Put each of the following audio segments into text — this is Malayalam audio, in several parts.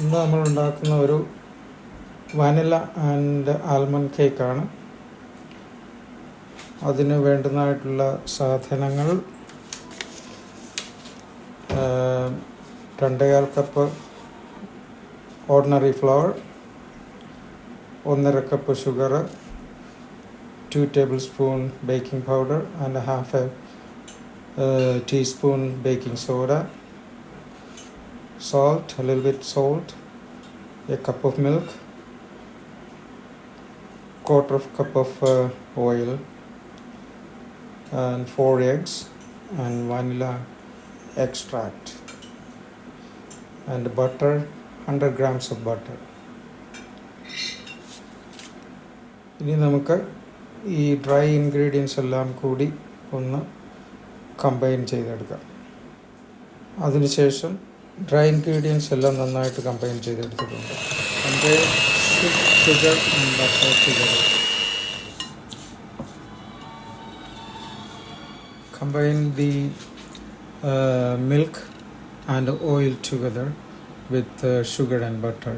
ഇന്ന് നമ്മൾ ഉണ്ടാക്കുന്ന ഒരു വാനില ആൻഡ് ആൽമണ്ട് കേക്കാണ്. അതിന് വേണ്ടുന്നതായിട്ടുള്ള സാധനങ്ങൾ 2.25 cup ordinary flower, 1.5 cup sugar, 2 tablespoon baking powder and half a teaspoon baking soda, salt, a little bit salt, a cup of milk, 1/4 cup of oil, and 4 eggs and vanilla extract, and butter, 100 grams of butter. ഇനി നമുക്ക് ഈ ഡ്രൈ ഇൻഗ്രീഡിയൻസ് എല്ലാം കൂടി ഒന്ന് കമ്പൈൻ ചെയ്തെടുക്കാം. അതിനുശേഷം ഡ്രൈ ഇൻഗ്രീഡിയൻസ് എല്ലാം നന്നായിട്ട് കമ്പൈൻ ചെയ്തെടുത്തിട്ടുണ്ട്. അതിൻ്റെ sugar and butter together. Combine the milk and oil together with sugar and butter.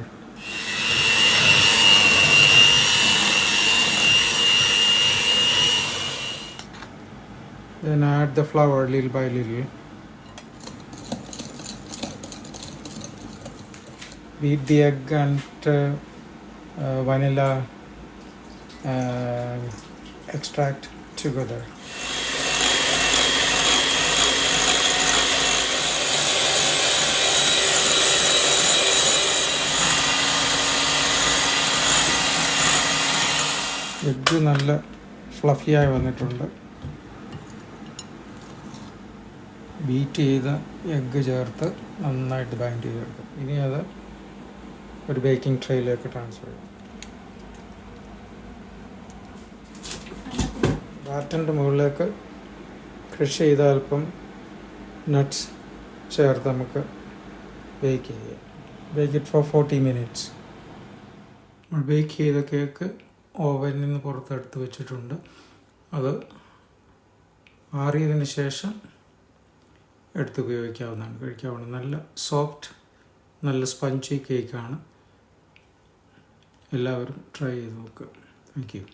Then add the flour little by little. Beat the egg and vanilla extract together. Egg നല്ല ഫ്ലഫിയായി വന്നിട്ടുണ്ട്. ബീറ്റ് ചെയ്ത എഗ്ഗ് ചേർത്ത് നന്നായിട്ട് ബൈൻഡ് ചെയ്തെടുക്കും. ഇനി അത് ഒരു ബേക്കിംഗ് ട്രേയിലേക്ക് ട്രാൻസ്ഫർ ചെയ്യും. ബാറ്ററിൻ്റെ മുകളിലേക്ക് ക്രഷ് ചെയ്ത അല്പം നട്ട്സ് ചേർത്ത് നമുക്ക് ബേക്ക് ചെയ്യാം. Bake it for 40 minutes. നമ്മൾ ബേക്ക് ചെയ്ത കേക്ക് ഓവനിൽ നിന്ന് പുറത്തെടുത്ത് വെച്ചിട്ടുണ്ട്. അത് ആറിയതിന് ശേഷം എടുത്ത് ഉപയോഗിക്കാവുന്നതാണ്, കഴിക്കാവുന്ന നല്ല സോഫ്റ്റ്, നല്ല സ്പഞ്ചി കേക്കാണ്. എല്ലാവരും ട്രൈ ചെയ്ത് നോക്കുക. Thank you.